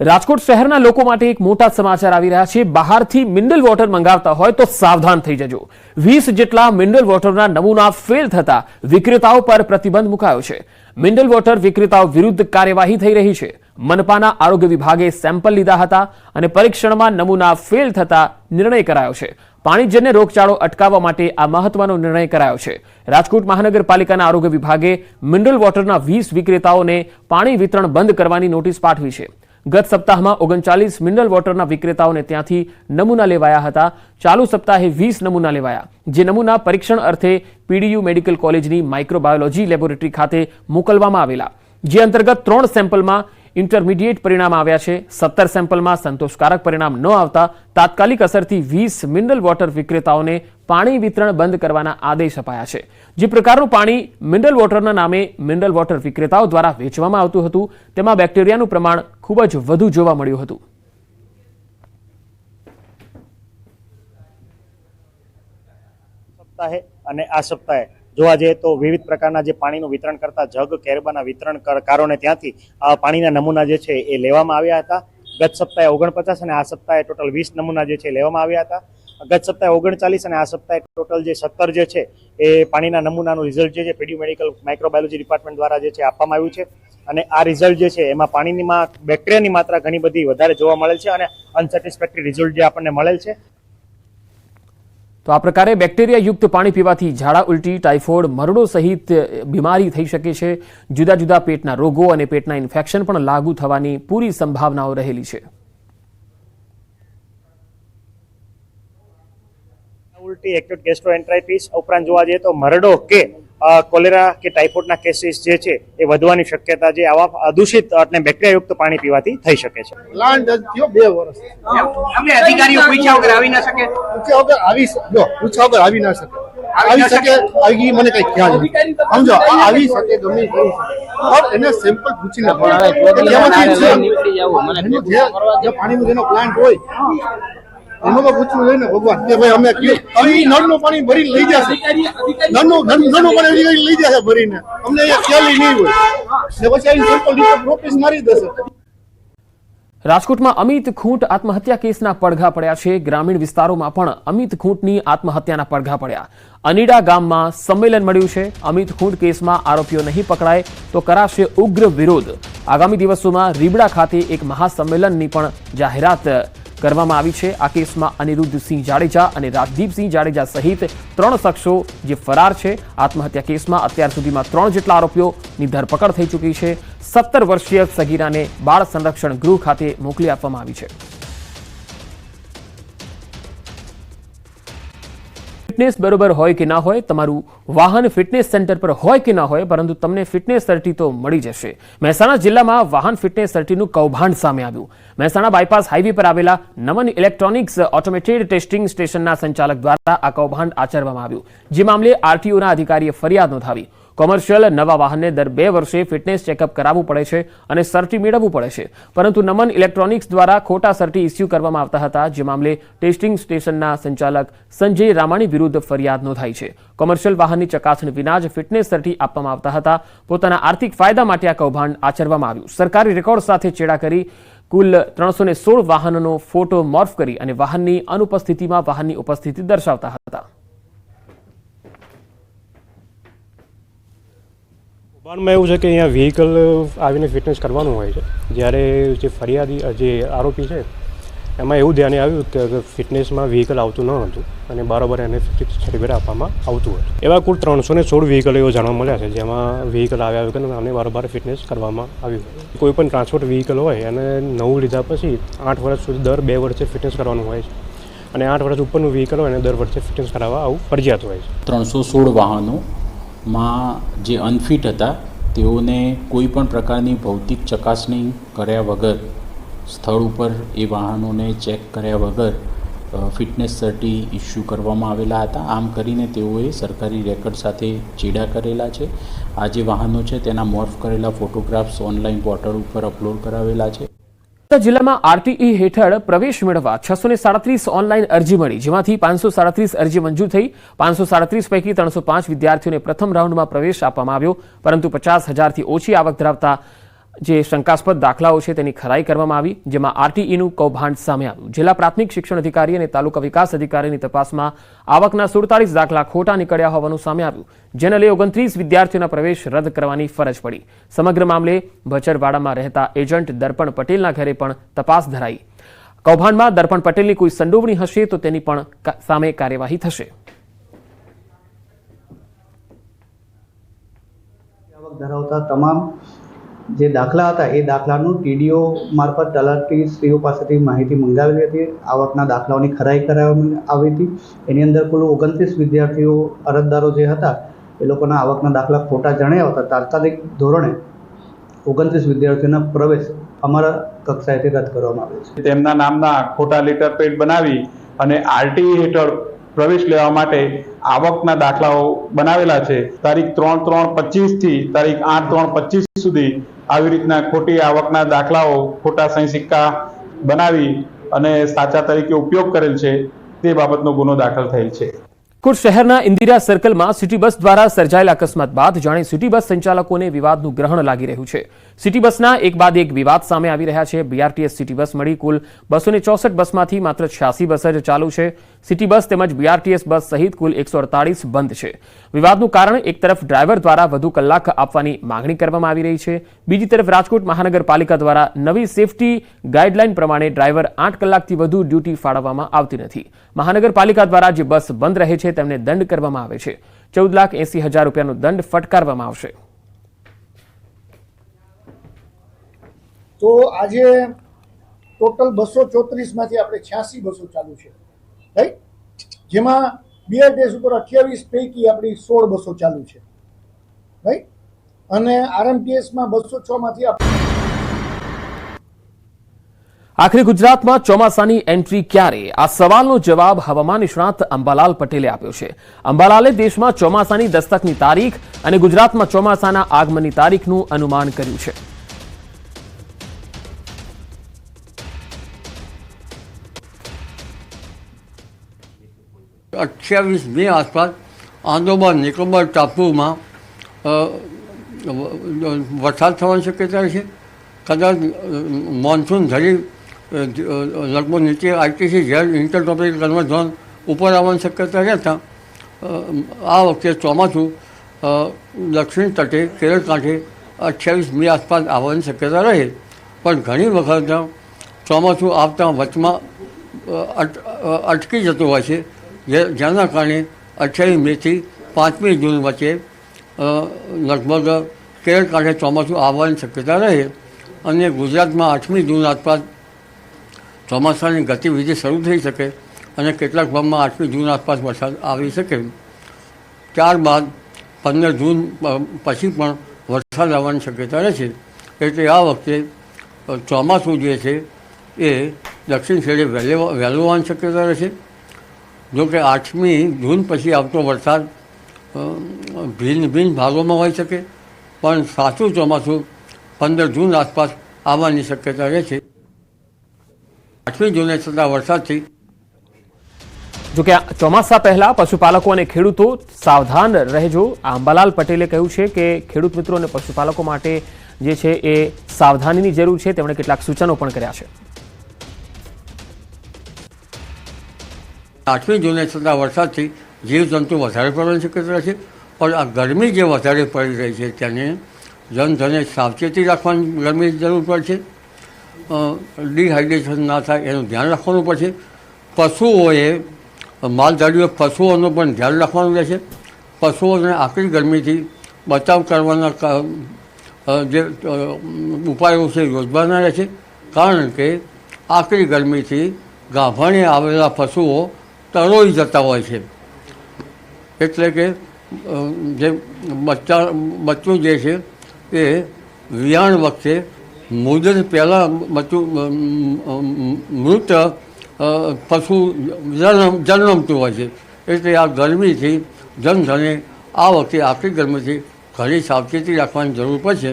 રાજકોટ શહેરના લોકો માટે એક મોટા સમાચાર આવી રહ્યા છે। બહારથી મિનરલ વોટર મંગાવતા હોય તો સાવધાન થઈ જજો। 20 જેટલા મિનરલ વોટરના નમૂના ફેલ થતા વિક્રેતાઓ પર પ્રતિબંધ મુકાયો છે। મિનરલ વોટર વિક્રેતાઓ વિરુદ્ધ કાર્યવાહી થઈ રહી છે। મનપાના આરોગ્ય વિભાગે સેમ્પલ લીધા હતા અને પરીક્ષણમાં નમૂના ફેલ થતા નિર્ણય કરાયો છે। પાણીજન્ય રોગચાળો અટકાવવા માટે આ મહત્વનો નિર્ણય કરાયો છે। રાજકોટ મહાનગરપાલિકાના આરોગ્ય વિભાગે મિનરલ વોટરના 20 વિક્રેતાઓને પાણી વિતરણ બંધ કરવાની નોટિસ પાઠવી છે। ગત સપ્તાહમાં 39 મિનરલ વોટરના વિક્રેતાઓને ત્યાંથી નમૂના લેવાયા હતા। ચાલુ સપ્તાહે 20 નમૂના લેવાયા, જે નમૂના પરીક્ષણ અર્થે પીડીયુ મેડિકલ કોલેજની માઇક્રોબાયોલોજી લેબોરેટરી ખાતે મોકલવામાં આવેલા, જે અંતર્ગત 3 સેમ્પલમાં ઇન્ટરમીડિયેટ પરિણામ આવ્યા છે। 17 સેમ્પલમાં સંતોષકારક પરિણામ ન આવતા તાત્કાલિક અસરથી 20 મિનરલ વોટર વિક્રેતાઓને પાણી વિતરણ બંધ કરવાના આદેશ અપાયા છે। જે પ્રકારનું પાણી મિનરલ વોટરના નામે મિનરલ વોટર વિક્રેતાઓ દ્વારા વેચવામાં આવતું હતું, તેમાં બેક્ટેરિયાનું પ્રમાણ ખૂબ જ વધુ જોવા મળ્યું હતું। અને આ સપ્તાહે જોવા જઈએ તો વિવિધ પ્રકારના જે પાણીનું વિતરણ કરતા જગ કેરબાના વિતરણકારોને ત્યાંથી પાણીના નમૂના જે છે એ લેવામાં આવ્યા હતા। ગત સપ્તાહે 49 અને આ સપ્તાહે ટોટલ 20 નમૂના જે છે લેવામાં આવ્યા હતા। ગત સપ્તાહે 39 અને આ સપ્તાહે ટોટલ જે 17 જે છે એ પાણીના નમૂનાનું રિઝલ્ટ જે છે પીડીયુ મેડિકલ માઇક્રોબાયોલોજી ડિપાર્ટમેન્ટ દ્વારા જે છે આપવામાં આવ્યું છે। અને આ રિઝલ્ટ જે છે એમાં પાણીમાં બેક્ટેરિયાની માત્રા ઘણી બધી વધારે જોવા મળેલ છે અને અનસેટિસ્ફેક્ટરી રિઝલ્ટ જે આપણને મળેલ છે। તો આ પ્રકારે બેક્ટેરિયા યુક્ત પાણી પીવાથી ઝાડા ઉલટી, ટાઇફોઇડ, મરડો સહિત બીમારી થઈ શકે છે। જુદા જુદા પેટના રોગો અને પેટના ઇન્ફેક્શન પણ લાગુ થવાની પૂરી સંભાવનાઓ રહેલી છે। ઉલટી, એક્યુટ ગેસ્ટ્રોએન્ટરાઇટિસ ઉપરાંત જોવા જઈએ તો મરડો કે કોલેરા કે ટાઇફોઇડના કેસીસ જે છે એ વધવાની શક્યતા જે આવા અદૂષિત અને બેક્ટેરિયાયુક્ત પાણી પીવાથી થઈ શકે છે। પ્લાન્ટ થયો 2 વર્ષ અમને અધિકારીઓ પૂછ્યા વગર આવી ના શકે, પૂછ્યા વગર આવી ના શકે, આવી શકે આવી મને કઈ ખ્યાલ નથી, સમજો આવી શકે ગમે કરી શકે, પણ એને સેમ્પલ પૂછીને પાણીનું જેનો પ્લાન્ટ હોય એમાં પૂછવું જોઈએ ને ભગવાન કે ભાઈ અમે નળનું પાણી ભરીને લઈ જશે, નળનું પાણી લઈ જશે ભરીને, અમને અહીંયા ખ્યાલ નહીં હોય ને પછી આવી સેમ્પલ નોટિસ મારી દેશે। રાજકોટમાં અમિત ખૂંટ આત્મહત્યા કેસના પડઘા પડ્યા છે। ગ્રામીણ વિસ્તારોમાં પણ અમિત ખૂંટની આત્મહત્યાના પડઘા પડ્યા। અનીડા ગામમાં સંમેલન મળ્યું છે। અમિત ખૂંટ કેસમાં આરોપીઓ નહીં પકડાય તો કરાશે ઉગ્ર વિરોધ। આગામી દિવસોમાં રીબડા ખાતે એક મહાસંમેલનની પણ જાહેરાત કરવામાં આવી છે। આ કેસમાં અનિરુદ્ધસિંહ જાડેજા અને રાજદીપસિંહ જાડેજા સહિત 3 શખ્સો જે ફરાર છે। આત્મહત્યા કેસમાં અત્યાર સુધીમાં 3 જેટલા આરોપીઓની ધરપકડ થઈ ચૂકી છે। 17 વર્ષીય સગીરાને બાળ સંરક્ષણ ગૃહ ખાતે મોકલી આપવામાં આવી છે। ફિટનેસ બરોબર હોય કે ના હોય, તમારું વાહન ફિટનેસ સેન્ટર પર હોય કે ના હોય, પરંતુ તમને ફિટનેસ સર્ટી તો મળી જશે। મહેસાણા જિલ્લામાં વાહન ફિટનેસ સર્ટીનું કૌભાંડ સામે આવ્યું। મહેસાણા બાયપાસ હાઈવે પર આવેલા નમન ઇલેક્ટ્રોનિક્સ ઓટોમેટેડ ટેસ્ટિંગ સ્ટેશનના સંચાલક દ્વારા આ કૌભાંડ આચરવામાં આવ્યું, જે મામલે આરટીઓના અધિકારીએ ફરિયાદ નોંધાવી। કોમર્શિયલ નવા વાહનને દર 2 વર્ષે ફિટનેસ ચેકઅપ કરાવવું પડે છે અને સર્ટી મેળવવું પડે છે, પરંતુ નમન ઇલેક્ટ્રોનિક્સ દ્વારા ખોટા સર્ટી ઇસ્યુ કરવામાં આવતા હતા, જે મામલે ટેસ્ટિંગ સ્ટેશનના સંચાલક સંજય રામાણી વિરુદ્ધ ફરિયાદ નોંધાઈ છે। કોમર્શિયલ વાહનની ચકાસણી વિના જ ફિટનેસ સર્ટી આપવામાં આવતા હતા। પોતાના આર્થિક ફાયદા માટે આ કૌભાંડ આચરવામાં આવ્યું। સરકારી રેકોર્ડ સાથે ચેડા કરી કુલ 316 વાહનોનો ફોટો મોર્ફ કરી અને વાહનની અનુપસ્થિતિમાં વાહનની ઉપસ્થિતિ દર્શાવતા હતા। કૌભાંડમાં એવું છે કે અહીંયા વ્હીકલ આવીને ફિટનેસ કરવાનું હોય છે, જ્યારે જે ફરિયાદી જે આરોપી છે એમાં એવું ધ્યાને આવ્યું કે ફિટનેસમાં વ્હીકલ આવતું ન હતું અને બરાબર એને સર્ટિફિકેટ આપવામાં આવતું હતું। એવા કુલ 316 વ્હીકલ એવો જાણવા મળ્યા છે, જેમાં વ્હીકલ આવ્યા વગર અને બરાબર ફિટનેસ કરવામાં આવ્યું। કોઈ પણ ટ્રાન્સપોર્ટ વ્હીકલ હોય અને નવું લીધા પછી 8 વર્ષ સુધી દર 2 વર્ષે ફિટનેસ કરવાનું હોય છે, અને 8 વર્ષ ઉપરનું વ્હીકલ હોય અને દર વર્ષે ફિટનેસ કરાવવા આવું ફરજિયાત હોય છે। 316 વાહનોમાં જે અનફિટ હતા તેઓને કોઈ પણ પ્રકારની ભૌતિક ચકાસણી કર્યા વગર, સ્થળ ઉપર એ વાહનોને ચેક કર્યા વગર ફિટનેસ સર્ટી ઇસ્યુ કરવામાં આવેલા હતા। આમ કરીને તેઓએ સરકારી રેકર્ડ સાથે ચેડા કરેલા છે। આ જે વાહનો છે તેના મોર્ફ કરેલા ફોટોગ્રાફ્સ ઓનલાઈન પોર્ટલ ઉપર અપલોડ કરાવેલા છે। જિલ્લામાં આરટીઈ હેઠળ પ્રવેશ મેળવવા 637 ઓનલાઈન અરજી મળી, જેમાંથી 537 અરજી મંજૂર થઈ। 537 પૈકી 305 વિદ્યાર્થીઓને પ્રથમ રાઉન્ડમાં પ્રવેશ આપવામાં આવ્યો, પરંતુ 50,000થી ઓછી આવક ધરાવતા જે શંકાસ્પદ દાખલાઓ છે તેની ખરાઈ કરવામાં આવી, જેમાં આરટીઈનું કૌભાંડ સામે આવ્યું. જિલ્લા પ્રાથમિક શિક્ષણ અધિકારી અને તાલુકા વિકાસ અધિકારીની તપાસમાં આવકના 47 દાખલા ખોટા નીકળ્યા હોવાનું સામે આવ્યું, જેને લઈ 29 વિદ્યાર્થીઓના પ્રવેશ રદ કરવાની ફરજ પડી. સમગ્ર મામલે ભચરવાડામાં રહેતા એજન્ટ દર્પણ પટેલના ઘરે પણ તપાસ ધરાઈ. કૌભાંડમાં દર્પણ પટેલની કોઈ સંડોવણી હશે તો તેની પણ સામે કાર્યવાહી થશે. આવક ધરાવતા તમામ જે દાખલા હતા એ દાખલાનું ટીડીઓ મારફત તલાટીશ્રીઓ પાસેથી માહિતી મંગાવેલી હતી. આવકના દાખલાઓની ખરાઈ કરાવવામાં આવી હતી. એની અંદર કુલ 29 વિદ્યાર્થીઓ અરજદારો જે હતા એ લોકોના આવકના દાખલા ખોટા જણાયા હતા. તાત્કાલિક ધોરણે 29 વિદ્યાર્થીઓના પ્રવેશ અમારા કક્ષાએથી રદ કરવામાં આવે છે. તેમના નામના ખોટા લેટર પેડ બનાવી અને આરટીઈ હેઠળ પ્રવેશ લેવા માટે આવકના દાખલાઓ બનાવેલા છે. તારીખ 3/3/25 થી તારીખ 8/3/25 સુધી આવી રીતના ખોટી આવકના દાખલાઓ, ખોટા સહી સિક્કા બનાવી અને સાચા તરીકે ઉપયોગ કરેલ છે. તે બાબતનો ગુનો દાખલ થયેલ છે. રાજકોટ શહેરના ઇન્દિરા સર્કલમાં સિટી બસ દ્વારા સર્જાયેલા અકસ્માત બાદ જાણે સિટી બસ સંચાલકોને વિવાદનું ગ્રહણ લાગી રહ્યું છે. સિટી બસના એક બાદ એક વિવાદ સામે આવી રહ્યા છે. બીઆરટીએસ સિટી બસ મળી કુલ 264 બસમાંથી માત્ર 86 બસ જ ચાલુ છે. સિટી બસ તેમજ બીઆરટીએસ બસ સહિત કુલ 148 બંધ છે. વિવાદનું કારણ એક તરફ ડ્રાઈવર દ્વારા વધુ કલાક આપવાની માંગણી કરવામાં આવી રહી છે, બીજી તરફ રાજકોટ મહાનગરપાલિકા દ્વારા નવી સેફટી ગાઈડલાઈન પ્રમાણે ડ્રાઈવર 8 કલાકથી વધુ ડ્યુટી ફાળવવામાં આવતી નથી. મહાનગરપાલિકા દ્વારા જે બસ બંધ રહે છે તેમને દંડ કરવામાં આવે છે. 14,80,000 રૂપિયાનો દંડ ફટકારવામાં આવશે. તો આજે ટોટલ 234 માંથી આપણે 86 બસો ચાલુ છે, રાઈટ? જેમાં બીઆરટીએસ ઉપર 28 પૈકી આપણી 16 બસો ચાલુ છે, રાઈટ? અને આરએમટીએસ માં 206 માંથી આખરે ગુજરાતમાં ચોમાસાની એન્ટ્રી ક્યારે? આ સવાલનો જવાબ હવામાન નિષ્ણાત અંબાલાલ પટેલે આપ્યો છે. અંબાલાલે દેશમાં ચોમાસાની દસ્તકની તારીખ અને ગુજરાતમાં ચોમાસાના આગમનની તારીખનું અનુમાન કર્યું છે. 28 મે આસપાસ આંદોમાન નિકોબાર ટાપુમાં વરસાદ થવાની શક્યતા છે. કદાચ મોન્સૂન ધરી લગભગ નીચે આઈટીસી ઝેર ઇન્ટરટ્રોપિક કન્વર્ઝન ઝોન ઉપર આવવાની શક્યતા રહેતા આ વખતે ચોમાસું દક્ષિણ તટે કેરળ કાંઠે 28 મે આસપાસ આવવાની શક્યતા રહે. પણ ઘણી વખત ચોમાસું આવતા વચમાં અટકી જતું હોય છે, જેના કારણે 28 મેથી 5મી જૂન વચ્ચે લગભગ કેરળ કાંઠે ચોમાસું આવવાની શક્યતા રહે અને ગુજરાતમાં 8મી જૂન આસપાસ ચોમાસાની ગતિવિધિ શરૂ થઈ શકે અને કેટલાક ભાગમાં 8મી જૂન આસપાસ વરસાદ આવી શકે. ત્યારબાદ 15 જૂન પછી પણ વરસાદ આવવાની શક્યતા રહેશે. એટલે આ વખતે ચોમાસું જે છે એ દક્ષિણ છેડે વહેલું આવવાની શક્યતા રહેશે. જોકે 8મી જૂન પછી આવતો વરસાદ ભિન્ન ભાગોમાં હોઈ શકે, પણ સાચું ચોમાસું 15 જૂન આસપાસ આવવાની શક્યતા રહેશે. 8મી જૂને થતા વરસાદથી જોકે ચોમાસા પહેલા પશુપાલકો અને ખેડૂતો સાવધાન રહેજો. અંબાલાલ પટેલે કહ્યું છે કે ખેડૂત મિત્રો અને પશુપાલકો માટે જે છે એ સાવધાનીની જરૂર છે. તેમણે કેટલાક સૂચનો પણ કર્યા છે. 8મી જૂને થતા વરસાદથી જીવજંતુ વધારે પડવાની શક્યતા છે. પણ આ ગરમી જે વધારે પડી રહી છે તેને જનધને સાવચેતી રાખવાની ગરમી જરૂર પડશે. ડિહાઇડ્રેશન ના થાય એનું ધ્યાન રાખવાનું પડશે. પશુઓએ માલધારીઓ પશુઓનું પણ ધ્યાન રાખવાનું રહેશે. પશુઓને આકરી ગરમીથી બચાવ કરવાના જે ઉપાયો છે યોજવાના રહેશે. કારણ કે આકરી ગરમીથી ગાભણે આવેલા પશુઓ તરોઈ જતા હોય છે. એટલે કે જે બચ્ચું જે છે એ વિયાણ વખતે મુદત પહેલાં બચ્ચું મૃત પશુ જન્મતું હોય છે. એટલે આ ગરમીથી જનધને આ વખતે આખરી ગરમીથી ઘણી સાવચેતી રાખવાની જરૂર પડશે.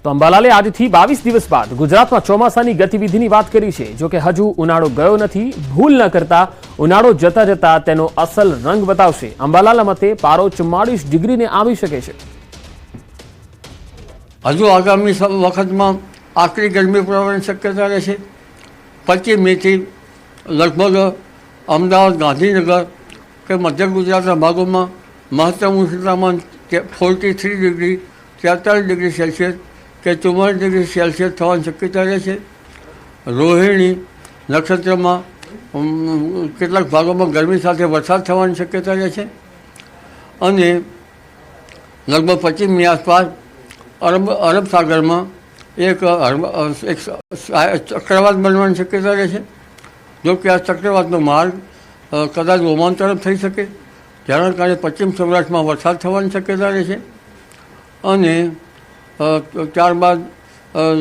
તો અંબાલાલે આજથી 22 દિવસ બાદ ગુજરાતમાં ચોમાસાની ગતિવિધિની વાત કરી છે. જોકે હજુ ઉનાળો ગયો નથી. ભૂલ ન કરતા ઉનાળો જતા જતા તેનો અસલ રંગ બતાવશે. અંબાલાલના મતે પારો 44 ડિગ્રીને આવી શકે છે. હજુ આગામી વખતમાં આકરી ગરમી પડવાની શક્યતા રહેશે. 25 મેથી લગભગ અમદાવાદ, ગાંધીનગર કે મધ્ય ગુજરાતના ભાગોમાં મહત્તમ ઉષ્ણતામાન 43 ડિગ્રી, 43 ડિગ્રી સેલ્સિયસ કે 44 ડિગ્રી સેલ્સિયસ થવાની શક્યતા રહેશે. રોહિણી નક્ષત્રમાં કેટલાક ભાગોમાં ગરમી સાથે વરસાદ થવાની શક્યતા રહેશે. અને લગભગ 25 મી આસપાસ અરબ સાગરમાં એક ચક્રવાત બનવાની શક્યતા રહેશે. જો કે આ ચક્રવાતનો માર્ગ કદાચ ઓમાન તરફ થઈ શકે, જેના કારણે પશ્ચિમ સૌરાષ્ટ્રમાં વરસાદ થવાની શક્યતા રહેશે. અને ત્યારબાદ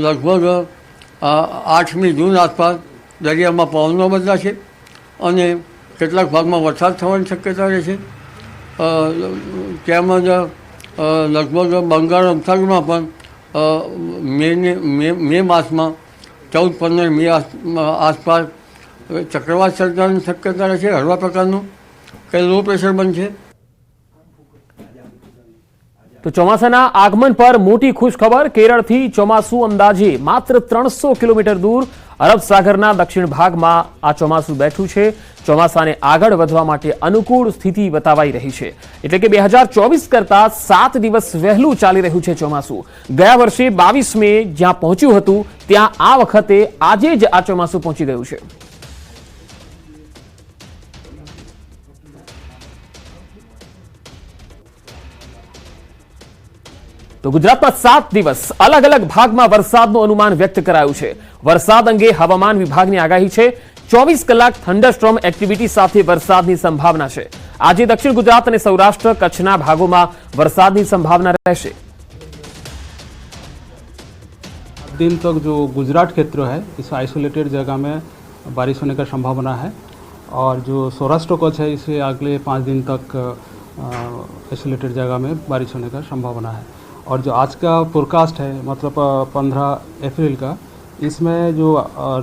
લગભગ 8મી જૂન આસપાસ દરિયામાં પવનો બદલાશે અને કેટલાક ભાગમાં વરસાદ થવાની શક્યતા રહેશે. તેમજ લગભગ બંગાળ ઉપસાગરમાં પણ મે માસમાં 14-15 મે આસપાસ ચક્રવાત સર્જાવાની શક્યતા રહેશે. હળવા પ્રકારનું કંઈ લો પ્રેશર બનશે. તો ચોમાસાના આગમન પર મોટી ખુશખબર. કેરળથી ચોમાસું અંદાજે માત્ર 300 કિલોમીટર દૂર અરબ સાગરના દક્ષિણ ભાગમાં આ ચોમાસું બેઠું છે. ચોમાસાને આગળ વધવા માટે અનુકૂળ સ્થિતિ બતાવાઈ રહી છે. એટલે કે 2024 કરતા 7 દિવસ વહેલું ચાલી રહ્યું છે ચોમાસું. ગયા વર્ષે 22 મે જ્યાં પહોંચ્યું હતું ત્યાં આ વખતે આજે જ આ ચોમાસું પહોંચી ગયું છે. તો ગુજરાતમાં 7 દિવસ અલગ અલગ ભાગમાં વરસાદનું અનુમાન વ્યક્ત કરાયું છે. વરસાદ અંગે હવામાન વિભાગની આગાહી છે. 24 કલાક થંડરસ્ટોર્મ એક્ટિવિટી સાથે વરસાદની સંભાવના છે. આજે દક્ષિણ ગુજરાત અને સૌરાષ્ટ્ર કચ્છના ભાગોમાં વરસાદની સંભાવના રહેશે. दिन तक जो गुजरात क्षेत्र है इस आइसोलेटेड जगह में बारिश होने का संभावना है और जो सौराष्ट्र कच्छ है इसे अगले 5 दिन तक आइसोलेटेड जगह में बारिश होने का संभावना है. और जो आज का फोरकास्ट है मतलब 15 अप्रैल का, इसमें जो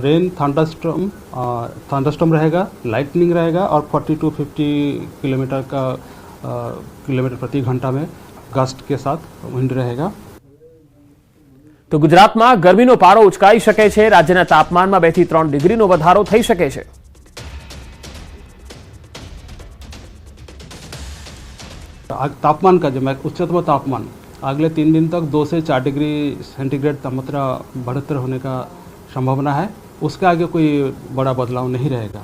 रेन थंडरस्टॉर्म रहेगा, लाइटनिंग रहेगा और 40 to 50 किलोमीटर प्रति घंटा में गस्ट के साथ विंड रहेगा. તો ગુજરાતમાં ગરમીનો પારો ઉચકાઈ શકે છે. રાજ્યના તાપમાનમાં 2 થી 3 ડિગ્રીનો વધારો થઈ શકે છે. तापमान का जो उच्चतम तापमान अगले 3 दिन तक 2 से 4 डिग्री सेंटीग्रेड तापमात्रा बढ़ोत्तर होने का संभावना है. उसके आगे कोई बड़ा बदलाव नहीं रहेगा.